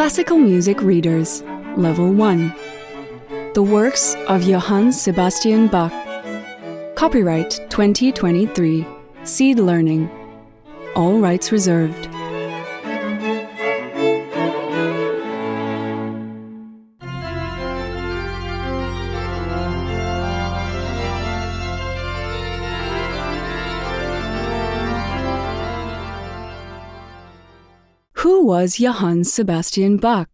Classical Music Readers, Level 1. The Works of Johann Sebastian Bach. Copyright 2023, Seed Learning. All rights reserved. Who was Johann Sebastian Bach?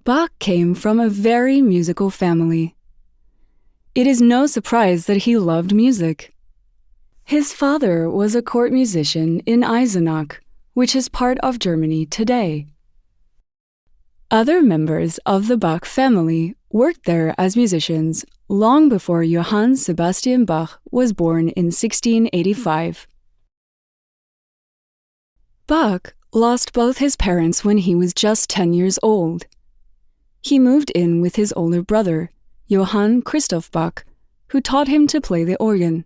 Bach came from a very musical family. It is no surprise that he loved music. His father was a court musician in Eisenach, which is part of Germany today. Other members of the Bach family worked there as musicians long before Johann Sebastian Bach was born in 1685. Bach lost both his parents when he was just 10 years old. He moved in with his older brother, Johann Christoph Bach, who taught him to play the organ.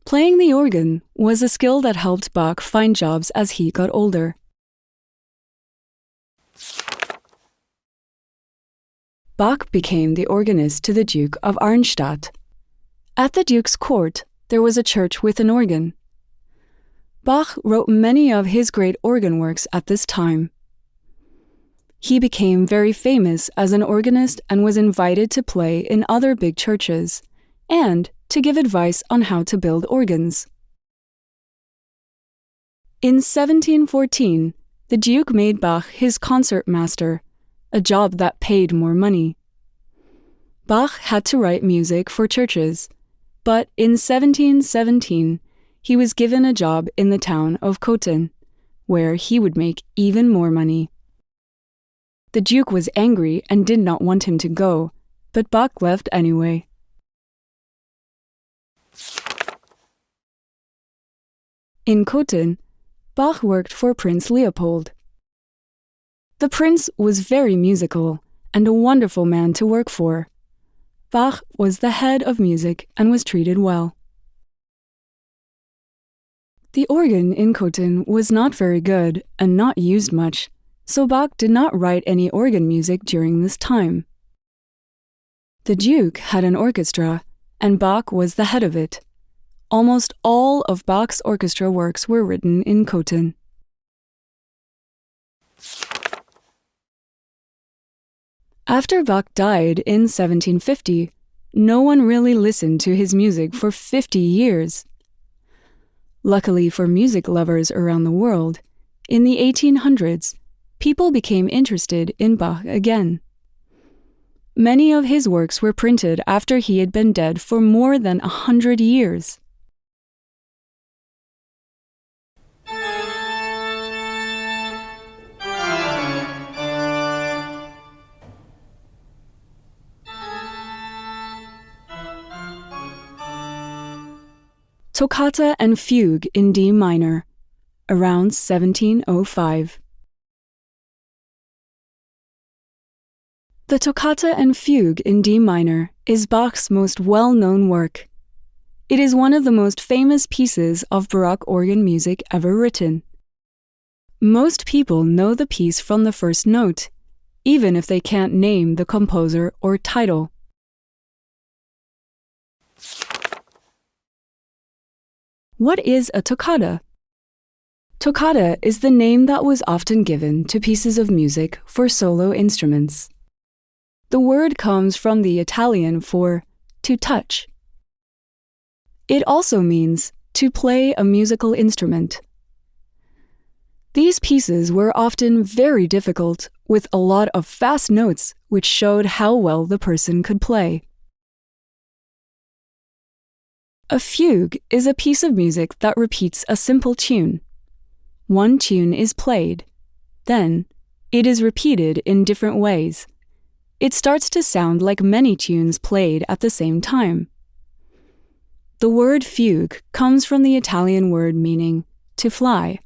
Playing the organ was a skill that helped Bach find jobs as he got older. Bach became the organist to the Duke of Arnstadt. At the Duke's court, there was a church with an organ. Bach wrote many of his great organ works at this time. He became very famous as an organist and was invited to play in other big churches and to give advice on how to build organs. In 1714, the Duke made Bach his concertmaster, a job that paid more money. Bach had to write music for churches, but in 1717, he was given a job in the town of Cothen, where he would make even more money. The Duke was angry and did not want him to go, but Bach left anyway. In Cothen, Bach worked for Prince Leopold. The prince was very musical and a wonderful man to work for. Bach was the head of music and was treated well. The organ in Cothen was not very good and not used much, so Bach did not write any organ music during this time. The Duke had an orchestra, and Bach was the head of it. Almost all of Bach's orchestra works were written in Cothen. After Bach died in 1750, no one really listened to his music for 50 years. Luckily for music lovers around the world, in the 1800s, people became interested in Bach again. Many of his works were printed after he had been dead for more than 100 years. Toccata and Fugue in D minor, around 1705. The Toccata and Fugue in D minor is Bach's most well-known work. It is one of the most famous pieces of Baroque organ music ever written. Most people know the piece from the first note, even if they can't name the composer or title. What is a toccata? Toccata is the name that was often given to pieces of music for solo instruments. The word comes from the Italian for to touch. It also means to play a musical instrument. These pieces were often very difficult, with a lot of fast notes which showed how well the person could play. A fugue is a piece of music that repeats a simple tune. One tune is played, then it is repeated in different ways. It starts to sound like many tunes played at the same time. The word fugue comes from the Italian word meaning to fly.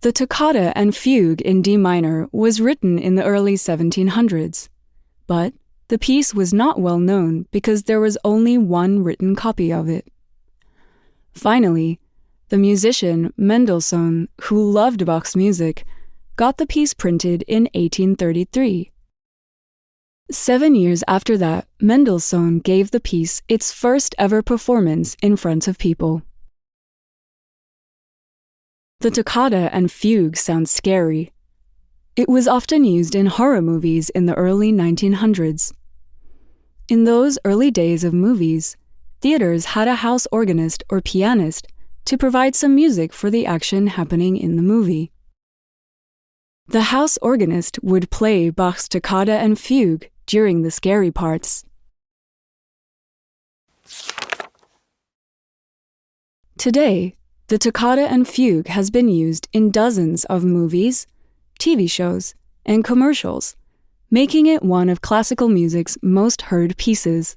The Toccata and Fugue in D minor was written in the early 1700s. But the piece was not well known because there was only one written copy of it. Finally, the musician Mendelssohn, who loved Bach's music, got the piece printed in 1833. 7 years after that, Mendelssohn gave the piece its first ever performance in front of people. The Toccata and Fugue sounds scary. It was often used in horror movies in the early 1900s. In those early days of movies, theaters had a house organist or pianist to provide some music for the action happening in the movie. The house organist would play Bach's Toccata and Fugue during the scary parts. Today, the Toccata and Fugue has been used in dozens of movies, TV shows, and commercials, making it one of classical music's most heard pieces.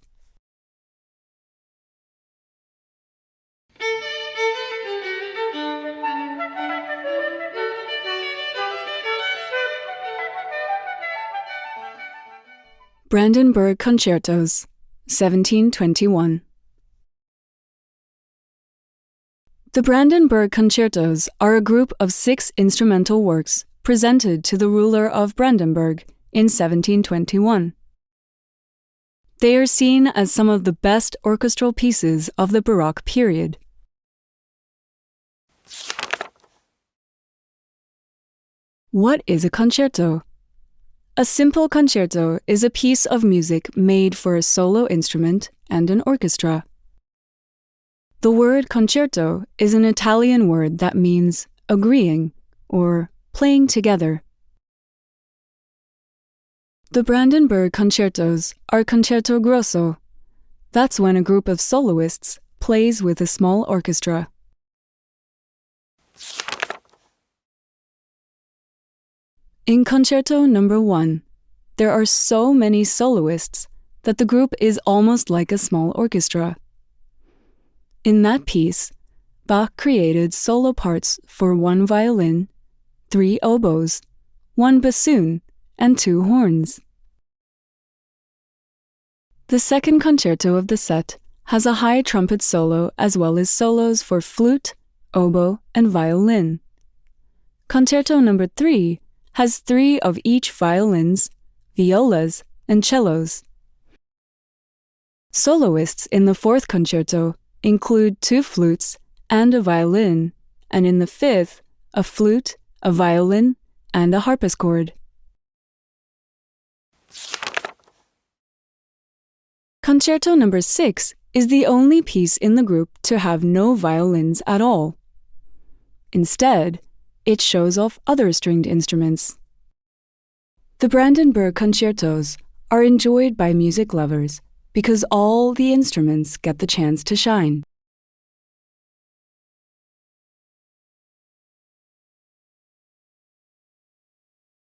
Brandenburg Concertos, 1721. The Brandenburg Concertos are a group of 6 instrumental works presented to the ruler of Brandenburg in 1721. They are seen as some of the best orchestral pieces of the Baroque period. What is a concerto? A simple concerto is a piece of music made for a solo instrument and an orchestra. The word concerto is an Italian word that means agreeing or playing together. The Brandenburg Concertos are concerto grosso. That's when a group of soloists plays with a small orchestra. In Concerto No. 1, there are so many soloists that the group is almost like a small orchestra. In that piece, Bach created solo parts for 1 violin, 3 oboes, 1 bassoon, and 2 horns. The second concerto of the set has a high trumpet solo as well as solos for flute, oboe, and violin. Concerto No. 3 has 3 of each violins, violas, and cellos. Soloists in the 4th concerto include 2 flutes and a violin, and in the 5th, a flute, a violin, and a harpsichord. Concerto No. 6 is the only piece in the group to have no violins at all. Instead, it shows off other stringed instruments. The Brandenburg Concertos are enjoyed by music lovers because all the instruments get the chance to shine.